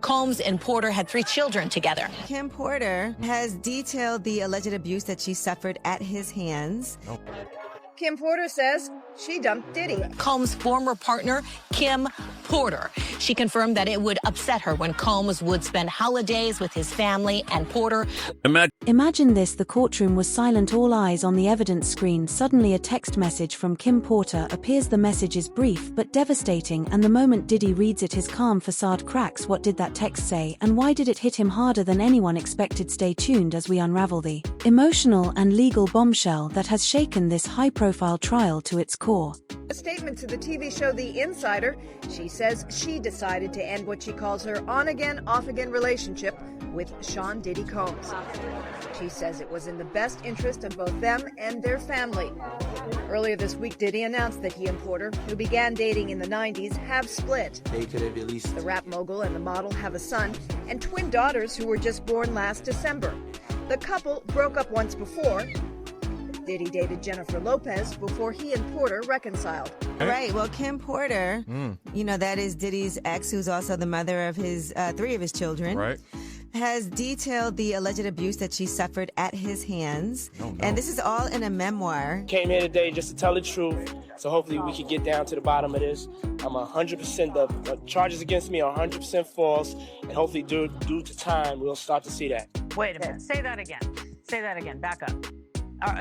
Combs and Porter had 3 children together. Kim Porter has detailed the alleged abuse that she suffered at his hands. Kim Porter says she dumped Diddy. Combs' former partner, Kim Porter. She confirmed that it would upset her when Combs would spend holidays with his family and Porter. Imagine this: the courtroom was silent, all eyes on the evidence screen. Suddenly a text message from Kim Porter appears. The message is brief but devastating, and the moment Diddy reads it, his calm facade cracks. What did that text say, and why did it hit him harder than anyone expected? Stay tuned as we unravel the emotional and legal bombshell that has shaken this high-profile trial to its core. A statement to the TV show The Insider, she says she decided to end what she calls her on-again, off-again relationship with Sean Diddy Combs. She says it was in the best interest of both them and their family. Earlier this week, Diddy announced that he and Porter, who began dating in the 90s, have split. They could have released. The rap mogul and the model have a son and twin daughters who were just born last December. The couple broke up once before. Diddy dated Jennifer Lopez before he and Porter reconciled. Right. Well, Kim Porter, that is Diddy's ex, who's also the mother of his 3 of his children. Right. Has detailed the alleged abuse that she suffered at his hands. Oh, no. And this is all in a memoir. Came here today just to tell the truth, so hopefully we can get down to the bottom of this. I'm 100%, the charges against me are 100% false, and hopefully due to time, we'll start to see that. Wait a minute, say that again. Say that again, back up.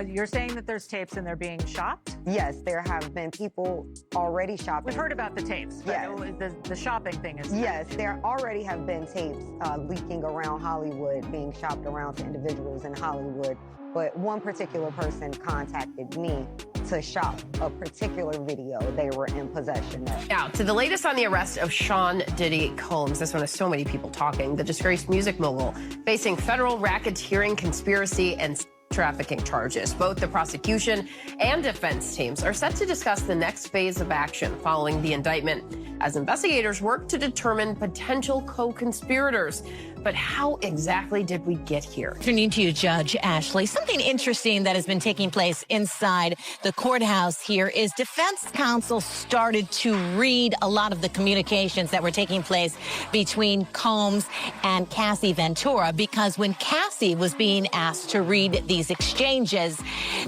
You're saying that there's tapes and they're being shopped? Yes, there have been people already shopping. We've heard about the tapes, but yes. The shopping thing is... Yes, there already have been tapes leaking around Hollywood, being shopped around to individuals in Hollywood. But one particular person contacted me to shop a particular video they were in possession of. Now, to the latest on the arrest of Sean Diddy Combs. This one has so many people talking. The disgraced music mogul facing federal racketeering, conspiracy, and trafficking charges. Both the prosecution and defense teams are set to discuss the next phase of action following the indictment as investigators work to determine potential co-conspirators. But how exactly did we get here? Turning to you, Judge Ashley, something interesting that has been taking place inside the courthouse here is defense counsel started to read a lot of the communications that were taking place between Combs and Cassie Ventura, because when Cassie was being asked to read these exchanges,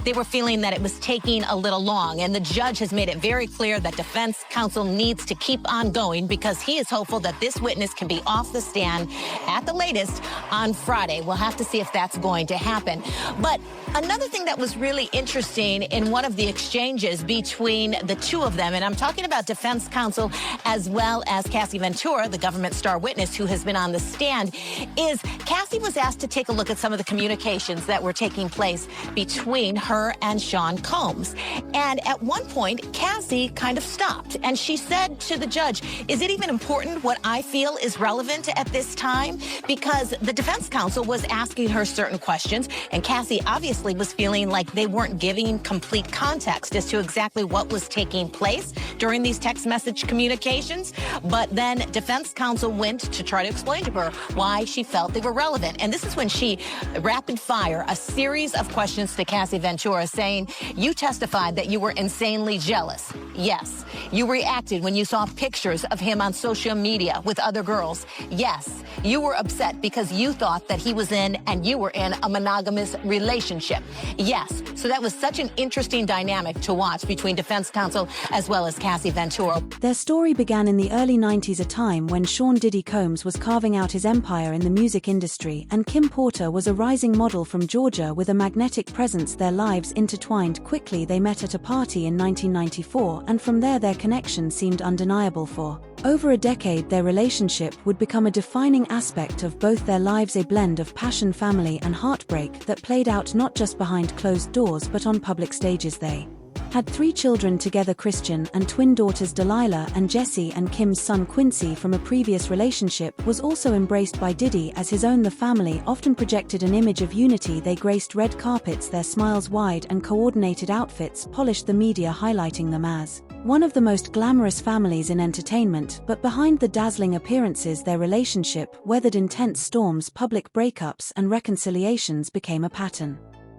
they were feeling that it was taking a little long. And the judge has made it very clear that defense counsel needs to keep on going because he is hopeful that this witness can be off the stand at the latest on Friday. We'll have to see if that's going to happen. But another thing that was really interesting in one of the exchanges between the two of them, and I'm talking about defense counsel as well as Cassie Ventura, the government star witness who has been on the stand, is Cassie was asked to take a look at some of the communications that were taking place between her and Sean Combs. And at one point, Cassie kind of stopped and she said to the judge, "Is it even important what I feel is relevant at this time?" Because the defense counsel was asking her certain questions, and Cassie obviously was feeling like they weren't giving complete context as to exactly what was taking place during these text message communications. But then defense counsel went to try to explain to her why she felt they were relevant. And this is when she rapid fire a series of questions to Cassie Ventura saying, "You testified that you were insanely jealous. Yes. You reacted when you saw pictures of him on social media with other girls. Yes. You were upset because you thought that he was in and you were in a monogamous relationship. Yes." So that was such an interesting dynamic to watch between defense counsel as well as Cassie Ventura. Their story began in the early 90s, a time when Sean Diddy Combs was carving out his empire in the music industry, and Kim Porter was a rising model from Georgia with a magnetic presence. Their lives intertwined quickly. They met at a party in 1994, and from there their connection seemed undeniable. For over a decade, their relationship would become a defining aspect of both their lives, a blend of passion, family, and heartbreak that played out not just behind closed doors but on public stages. They had 3 children together, Christian and twin daughters Delilah and Jessie, and Kim's son Quincy from a previous relationship was also embraced by Diddy as his own. The family often projected an image of unity. They graced red carpets, their smiles wide, and coordinated outfits polished the media, highlighting them as one of the most glamorous families in entertainment. But behind the dazzling appearances, their relationship weathered intense storms. Public breakups and reconciliations became a pattern.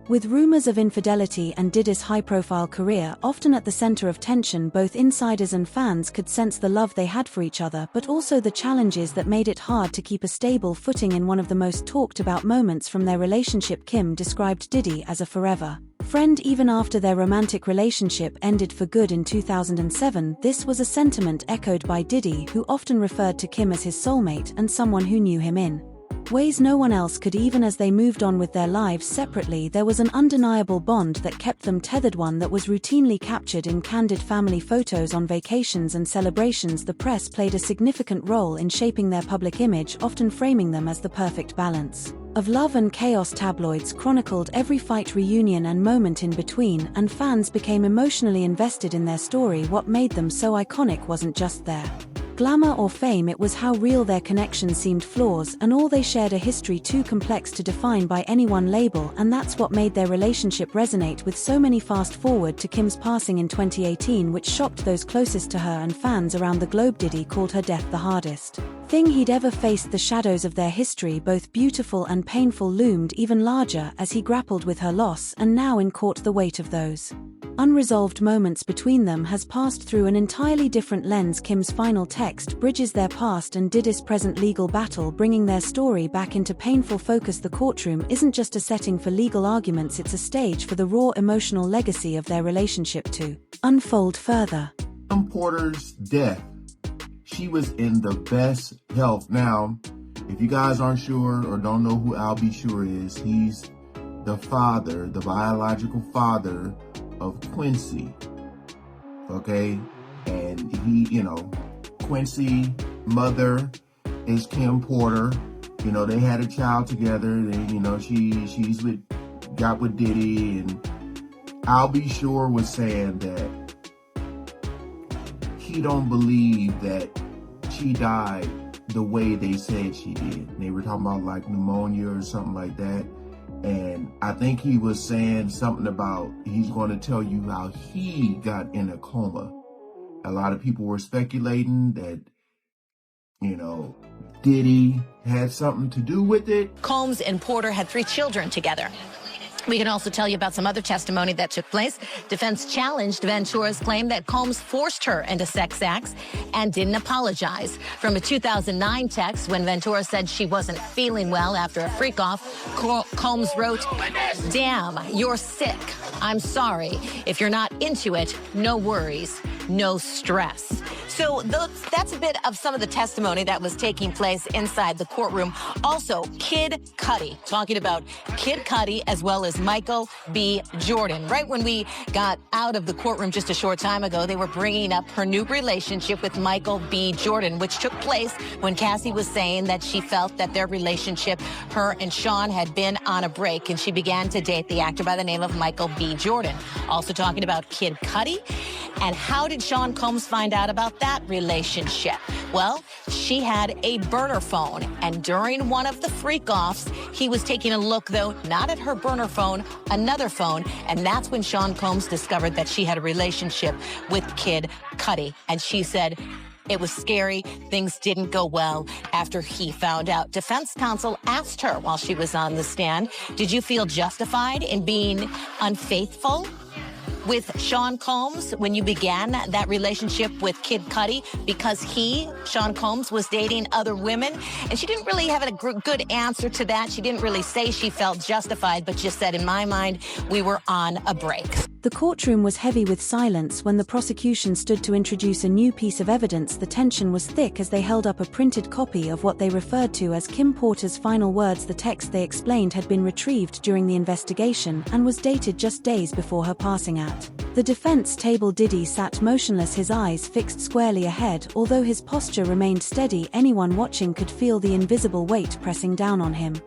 With rumors of infidelity and Diddy's high-profile career often at the center of tension, both insiders and fans could sense the love they had for each other, but also the challenges that made it hard to keep a stable footing in one of the most talked-about moments from their relationship. Kim described Diddy as a forever friend even after their romantic relationship ended for good in 2007. This was a sentiment echoed by Diddy, who often referred to Kim as his soulmate and someone who knew him in ways no one else could. Even as they moved on with their lives separately, there was an undeniable bond that kept them tethered, one that was routinely captured in candid family photos on vacations and celebrations. The press played a significant role in shaping their public image, often framing them as the perfect balance of love and chaos. Tabloids chronicled every fight, reunion and moment in between, and fans became emotionally invested in their story. What made them so iconic wasn't just their glamour or fame, it was how real their connection seemed. Flaws and all, they shared a history too complex to define by any one label, and that's what made their relationship resonate with so many. Fast forward to Kim's passing in 2018, which shocked those closest to her and fans around the globe. Diddy called her death the hardest thing he'd ever faced. The shadows of their history, both beautiful and painful, loomed even larger as he grappled with her loss, and now in court the weight of those unresolved moments between them has passed through an entirely different lens. Kim's final text bridges their past and Diddy's present legal battle, bringing their story back into painful focus. The courtroom isn't just a setting for legal arguments, it's a stage for the raw emotional legacy of their relationship to unfold further. Porter's death, she was in the best health. Now, if you guys aren't sure or don't know who Al B. Sure is, he's the father, the biological father of Quincy, okay? And he, Quincy mother is Kim Porter. They had a child together. And, she's got with Diddy, and Al B. Sure was saying that he don't believe that she died the way they said she did. They were talking about like pneumonia or something like that. And I think he was saying something about he's going to tell you how he got in a coma. A lot of people were speculating that, Diddy had something to do with it. Combs and Porter had 3 children together. We can also tell you about some other testimony that took place. Defense challenged Ventura's claim that Combs forced her into sex acts and didn't apologize. From a 2009 text when Ventura said she wasn't feeling well after a freak-off, Combs wrote, "Damn, you're sick. I'm sorry. If you're not into it, no worries, no stress." So that's a bit of some of the testimony that was taking place inside the courtroom. Also, Kid Cudi, talking about Kid Cudi as well as Michael B. Jordan. Right when we got out of the courtroom just a short time ago, they were bringing up her new relationship with Michael B. Jordan, which took place when Cassie was saying that she felt that their relationship, her and Sean, had been on a break, and she began to date the actor by the name of Michael B. Jordan. Also talking about Kid Cudi. And how did Sean Combs find out about that relationship? Well, she had a burner phone, and during one of the freak-offs, he was taking a look, though, not at her burner phone, another phone, and that's when Sean Combs discovered that she had a relationship with Kid Cudi. And she said it was scary. Things didn't go well after he found out. Defense counsel asked her while she was on the stand, did you feel justified in being unfaithful with Sean Combs when you began that relationship with Kid Cudi, because Sean Combs, was dating other women? And she didn't really have a good answer to that. She didn't really say she felt justified, but just said, in my mind, we were on a break. The courtroom was heavy with silence when the prosecution stood to introduce a new piece of evidence. The tension was thick as they held up a printed copy of what they referred to as Kim Porter's final words. The text, they explained, had been retrieved during the investigation and was dated just days before her passing at the defense table. Diddy sat motionless, his eyes fixed squarely ahead. Although his posture remained steady, anyone watching could feel the invisible weight pressing down on him.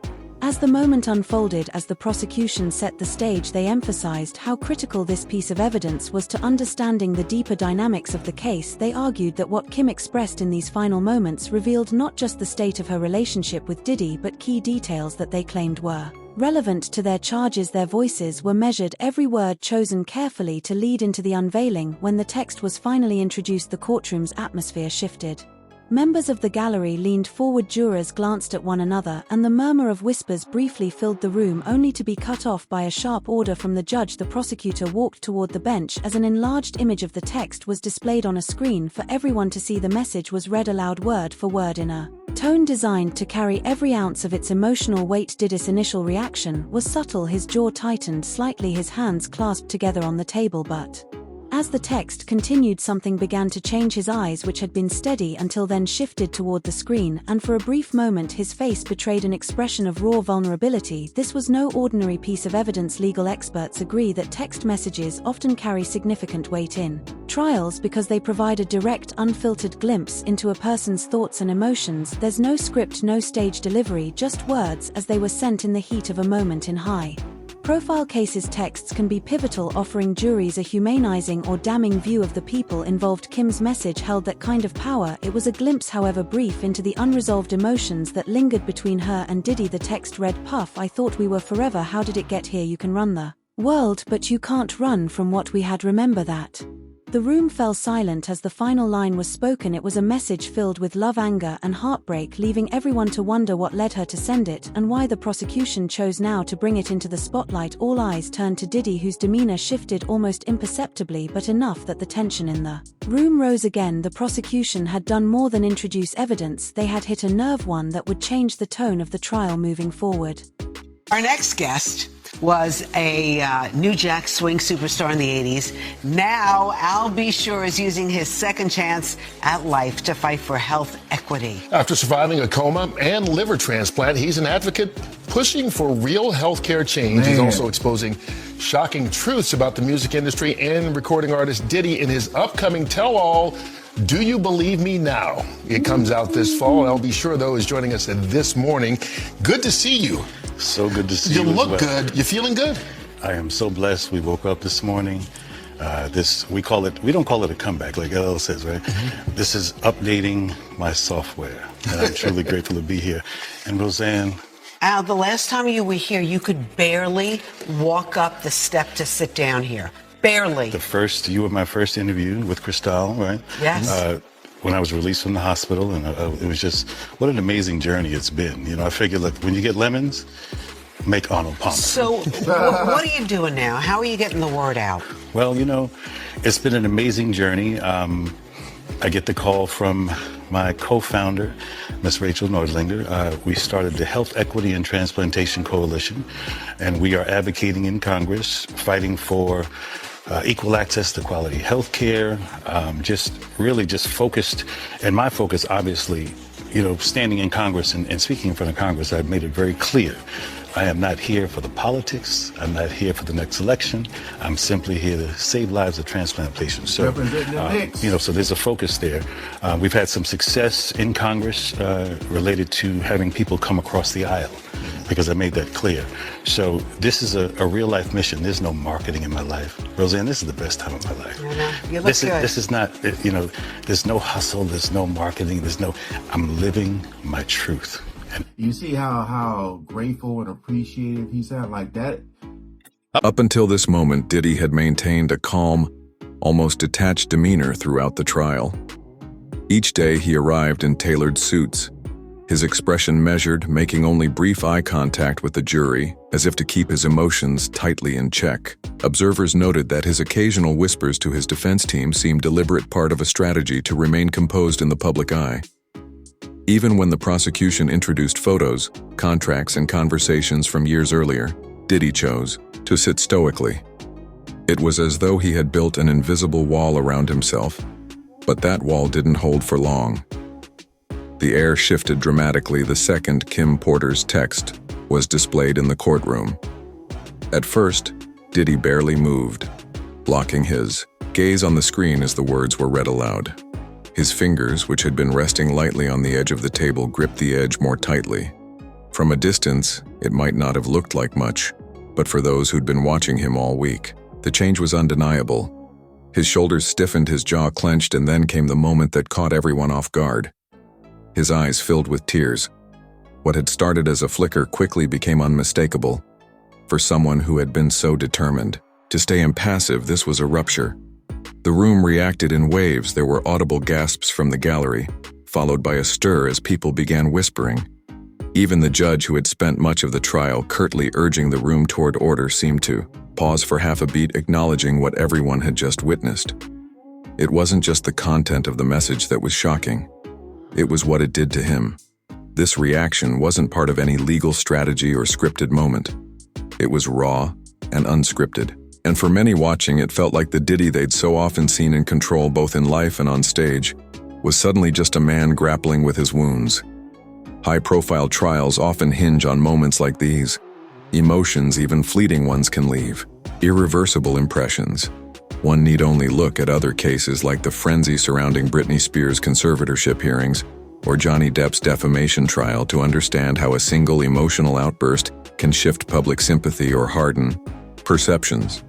As the moment unfolded, as the prosecution set the stage, they emphasized how critical this piece of evidence was to understanding the deeper dynamics of the case. They argued that what Kim expressed in these final moments revealed not just the state of her relationship with Diddy, but key details that they claimed were relevant to their charges. Their voices were measured, every word chosen carefully to lead into the unveiling. When the text was finally introduced, the courtroom's atmosphere shifted. Members of the gallery leaned forward, jurors glanced at one another, and the murmur of whispers briefly filled the room, only to be cut off by a sharp order from the judge. The prosecutor walked toward the bench as an enlarged image of the text was displayed on a screen for everyone to see. The message was read aloud word for word in a tone designed to carry every ounce of its emotional weight. Diddy's initial reaction was subtle. His jaw tightened slightly, his hands clasped together on the table, but as the text continued, something began to change. His eyes, which had been steady until then, shifted toward the screen, and for a brief moment his face betrayed an expression of raw vulnerability. This was no ordinary piece of evidence. Legal experts agree that text messages often carry significant weight in trials because they provide a direct, unfiltered glimpse into a person's thoughts and emotions. There's no script, no stage delivery, just words as they were sent in the heat of a moment. In high-profile cases, texts can be pivotal, offering juries a humanizing or damning view of the people involved. Kim's message held that kind of power. It was a glimpse, however brief, into the unresolved emotions that lingered between her and Diddy. The text read, "Puff, I thought we were forever. How did it get here? You can run the world, but you can't run from what we had. Remember that." The room fell silent as the final line was spoken. It was a message filled with love, anger, and heartbreak, leaving everyone to wonder what led her to send it and why the prosecution chose now to bring it into the spotlight. All eyes turned to Diddy, whose demeanor shifted almost imperceptibly, but enough that the tension in the room rose again. The prosecution had done more than introduce evidence. They had hit a nerve, one that would change the tone of the trial moving forward. Our next guest was a New Jack Swing superstar in the 80s. Now, Al B. Sure is using his second chance at life to fight for health equity. After surviving a coma and liver transplant, he's an advocate pushing for real healthcare change. He's also exposing shocking truths about the music industry and recording artist Diddy in his upcoming tell-all, Do You Believe Me Now? It comes out this fall. Al B. Sure, though, is joining us this morning. Good to see you. So good to see you. You look good. You feeling good? I am so blessed. We woke up this morning. We don't call it a comeback like LL says, right? Mm-hmm. This is updating my software. And I'm truly grateful to be here. And Roseanne. Al, the last time you were here, you could barely walk up the step to sit down here. Barely. You were my first interview with Cristal, right? Yes. When I was released from the hospital, and it was just, what an amazing journey it's been. You know, I figured, look, when you get lemons, make Arnold Palmer. So what are you doing now? How are you getting the word out? Well, you know, it's been an amazing journey. I get the call from my co-founder, Ms. Rachel Nordlinger. We started the Health Equity and Transplantation Coalition, and we are advocating in Congress, fighting for equal access to quality health care, just focused. And my focus, obviously, you know, standing in Congress and speaking in front of Congress, I've made it very clear. I am not here for the politics. I'm not here for the next election. I'm simply here to save lives of transplant patients. So, so there's a focus there. We've had some success in Congress related to having people come across the aisle, because I made that clear. So this is a real life mission. There's no marketing in my life. Roseanne, this is the best time of my life. You look good. This is not, you know, there's no hustle, there's no marketing, I'm living my truth. You see how grateful and appreciative he sounded like that? Up until this moment, Diddy had maintained a calm, almost detached demeanor throughout the trial. Each day he arrived in tailored suits, his expression measured, making only brief eye contact with the jury, as if to keep his emotions tightly in check. Observers noted that his occasional whispers to his defense team seemed deliberate, part of a strategy to remain composed in the public eye. Even when the prosecution introduced photos, contracts, and conversations from years earlier, Diddy chose to sit stoically. It was as though he had built an invisible wall around himself, but that wall didn't hold for long. The air shifted dramatically the second Kim Porter's text was displayed in the courtroom. At first, Diddy barely moved, blocking his gaze on the screen as the words were read aloud. His fingers, which had been resting lightly on the edge of the table, gripped the edge more tightly. From a distance, it might not have looked like much, but for those who'd been watching him all week, the change was undeniable. His shoulders stiffened, his jaw clenched, and then came the moment that caught everyone off guard. His eyes filled with tears. What had started as a flicker quickly became unmistakable. For someone who had been so determined to stay impassive, this was a rupture. The room reacted in waves. There were audible gasps from the gallery, followed by a stir as people began whispering. Even the judge, who had spent much of the trial curtly urging the room toward order, seemed to pause for half a beat, acknowledging what everyone had just witnessed. It wasn't just the content of the message that was shocking. It was what it did to him. This reaction wasn't part of any legal strategy or scripted moment. It was raw and unscripted. And for many watching, it felt like the Diddy they'd so often seen in control both in life and on stage was suddenly just a man grappling with his wounds. High-profile trials often hinge on moments like these. Emotions, even fleeting ones, can leave irreversible impressions. One need only look at other cases like the frenzy surrounding Britney Spears' conservatorship hearings or Johnny Depp's defamation trial to understand how a single emotional outburst can shift public sympathy or harden perceptions.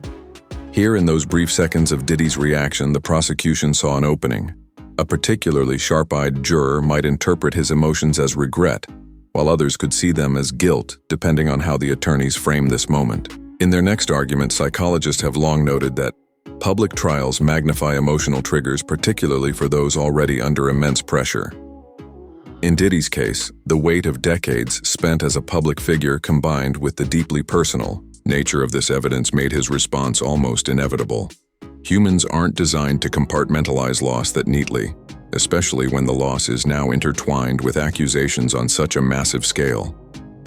Here, in those brief seconds of Diddy's reaction, the prosecution saw an opening. A particularly sharp-eyed juror might interpret his emotions as regret, while others could see them as guilt, depending on how the attorneys frame this moment. In their next argument, psychologists have long noted that public trials magnify emotional triggers, particularly for those already under immense pressure. In Diddy's case, the weight of decades spent as a public figure combined with the deeply personal nature of this evidence made his response almost inevitable. Humans aren't designed to compartmentalize loss that neatly, especially when the loss is now intertwined with accusations on such a massive scale.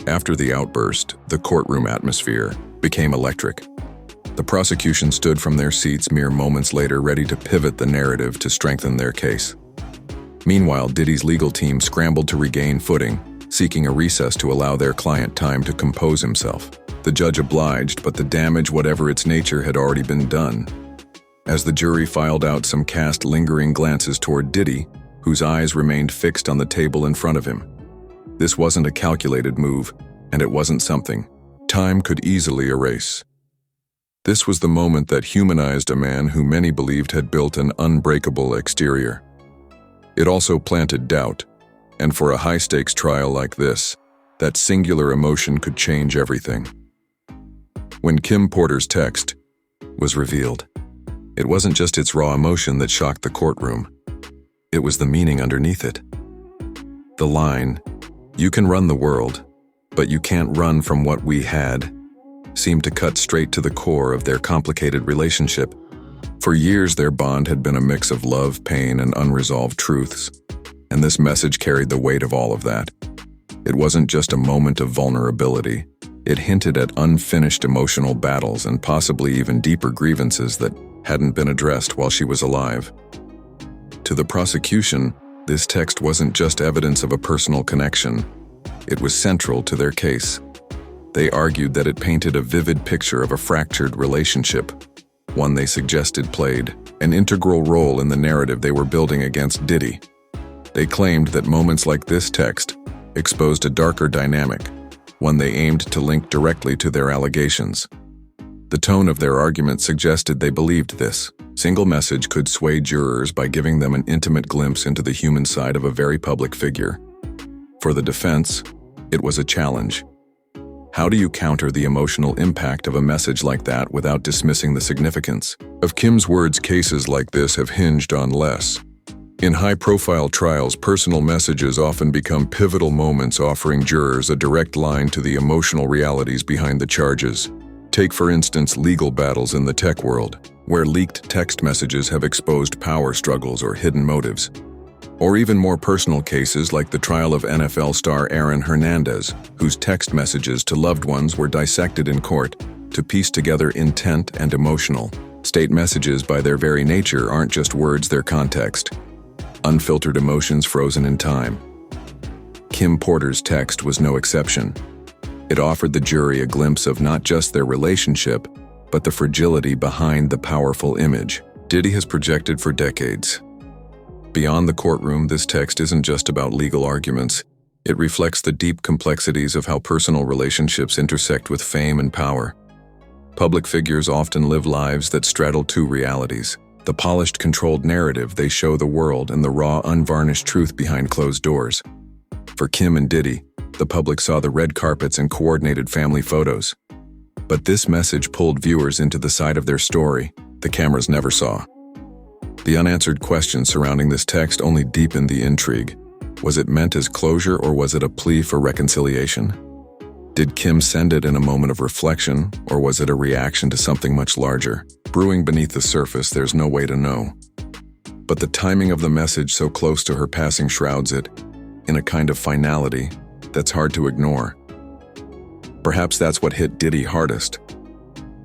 After the outburst, the courtroom atmosphere became electric. The prosecution stood from their seats mere moments later, ready to pivot the narrative to strengthen their case. Meanwhile, Diddy's legal team scrambled to regain footing, seeking a recess to allow their client time to compose himself. The judge obliged, but the damage, whatever its nature, had already been done. As the jury filed out, some cast lingering glances toward Diddy, whose eyes remained fixed on the table in front of him. This wasn't a calculated move, and it wasn't something time could easily erase. This was the moment that humanized a man who many believed had built an unbreakable exterior. It also planted doubt, and for a high-stakes trial like this, that singular emotion could change everything. When Kim Porter's text was revealed, it wasn't just its raw emotion that shocked the courtroom. It was the meaning underneath it. The line, "You can run the world, but you can't run from what we had," seemed to cut straight to the core of their complicated relationship. For years, their bond had been a mix of love, pain, and unresolved truths, and this message carried the weight of all of that. It wasn't just a moment of vulnerability. It hinted at unfinished emotional battles and possibly even deeper grievances that hadn't been addressed while she was alive. To the prosecution, this text wasn't just evidence of a personal connection. It was central to their case. They argued that it painted a vivid picture of a fractured relationship, one they suggested played an integral role in the narrative they were building against Diddy. They claimed that moments like this text exposed a darker dynamic, one they aimed to link directly to their allegations. The tone of their argument suggested they believed this single message could sway jurors by giving them an intimate glimpse into the human side of a very public figure. For the defense, it was a challenge. How do you counter the emotional impact of a message like that without dismissing the significance of Kim's words? Cases like this have hinged on less. In high-profile trials, personal messages often become pivotal moments, offering jurors a direct line to the emotional realities behind the charges. Take, for instance, legal battles in the tech world, where leaked text messages have exposed power struggles or hidden motives. Or even more personal cases like the trial of NFL star Aaron Hernandez, whose text messages to loved ones were dissected in court to piece together intent and emotional. State messages, by their very nature, aren't just words, they're context. Unfiltered emotions frozen in time. Kim Porter's text was no exception. It offered the jury a glimpse of not just their relationship, but the fragility behind the powerful image Diddy has projected for decades. Beyond the courtroom, this text isn't just about legal arguments. It reflects the deep complexities of how personal relationships intersect with fame and power. Public figures often live lives that straddle two realities: the polished, controlled narrative they show the world and the raw, unvarnished truth behind closed doors. For Kim and Diddy, the public saw the red carpets and coordinated family photos. But this message pulled viewers into the side of their story the cameras never saw. The unanswered questions surrounding this text only deepened the intrigue. Was it meant as closure, or was it a plea for reconciliation? Did Kim send it in a moment of reflection, or was it a reaction to something much larger? Brewing beneath the surface, there's no way to know. But the timing of the message so close to her passing shrouds it in a kind of finality that's hard to ignore. Perhaps that's what hit Diddy hardest.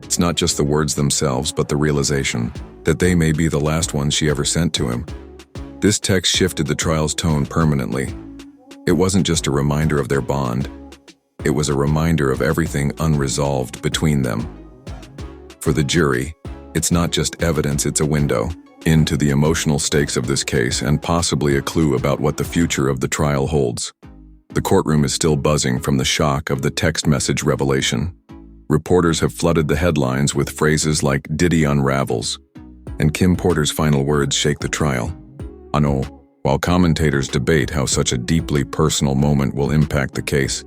It's not just the words themselves, but the realization that they may be the last ones she ever sent to him. This text shifted the trial's tone permanently. It wasn't just a reminder of their bond. It was a reminder of everything unresolved between them. For the jury, it's not just evidence, it's a window into the emotional stakes of this case and possibly a clue about what the future of the trial holds. The courtroom is still buzzing from the shock of the text message revelation. Reporters have flooded the headlines with phrases like "Diddy unravels," and Kim Porter's final words shake the trial. I know, while commentators debate how such a deeply personal moment will impact the case,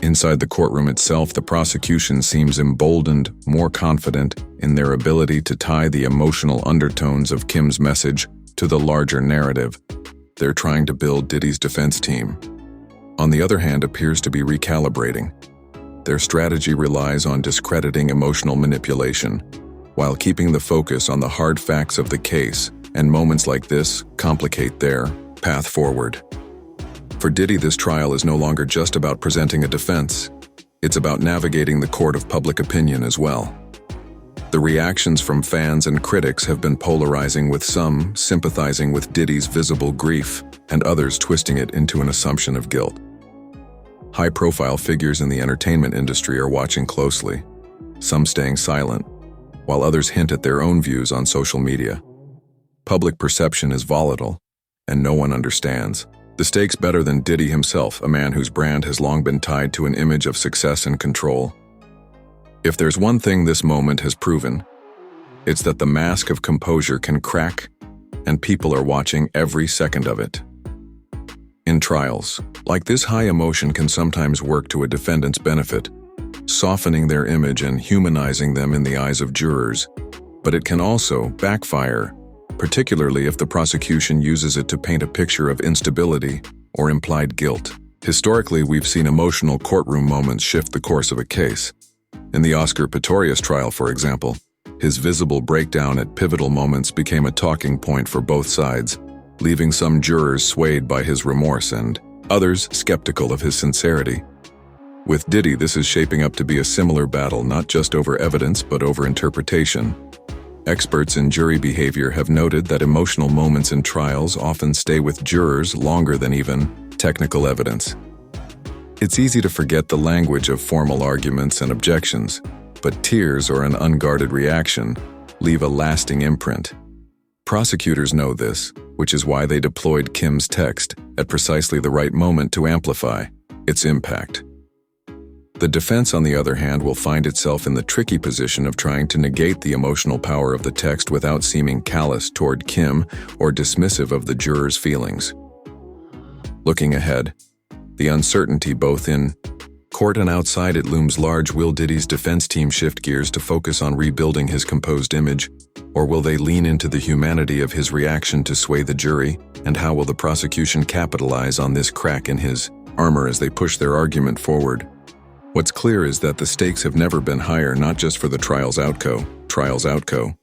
inside the courtroom itself, the prosecution seems emboldened, more confident in their ability to tie the emotional undertones of Kim's message to the larger narrative they're trying to build. Diddy's defense team, on the other hand, appears to be recalibrating. Their strategy relies on discrediting emotional manipulation, while keeping the focus on the hard facts of the case, and moments like this complicate their path forward. For Diddy, this trial is no longer just about presenting a defense. It's about navigating the court of public opinion as well. The reactions from fans and critics have been polarizing, with some sympathizing with Diddy's visible grief and others twisting it into an assumption of guilt. High-profile figures in the entertainment industry are watching closely, some staying silent, while others hint at their own views on social media. Public perception is volatile, and no one understands the stakes better than Diddy himself, a man whose brand has long been tied to an image of success and control. If there's one thing this moment has proven, it's that the mask of composure can crack, and people are watching every second of it. In trials like this, high emotion can sometimes work to a defendant's benefit, softening their image and humanizing them in the eyes of jurors, but it can also backfire, particularly if the prosecution uses it to paint a picture of instability or implied guilt. Historically, we've seen emotional courtroom moments shift the course of a case. In the Oscar Pistorius trial, for example, his visible breakdown at pivotal moments became a talking point for both sides, leaving some jurors swayed by his remorse and others skeptical of his sincerity. With Diddy, this is shaping up to be a similar battle, not just over evidence, but over interpretation. Experts in jury behavior have noted that emotional moments in trials often stay with jurors longer than even technical evidence. It's easy to forget the language of formal arguments and objections, but tears or an unguarded reaction leave a lasting imprint. Prosecutors know this, which is why they deployed Kim's text at precisely the right moment to amplify its impact. The defense, on the other hand, will find itself in the tricky position of trying to negate the emotional power of the text without seeming callous toward Kim or dismissive of the jurors' feelings. Looking ahead, the uncertainty both in court and outside it looms large. Will Diddy's defense team shift gears to focus on rebuilding his composed image, or will they lean into the humanity of his reaction to sway the jury? And how will the prosecution capitalize on this crack in his armor as they push their argument forward? What's clear is that the stakes have never been higher, not just for the trial's outcome,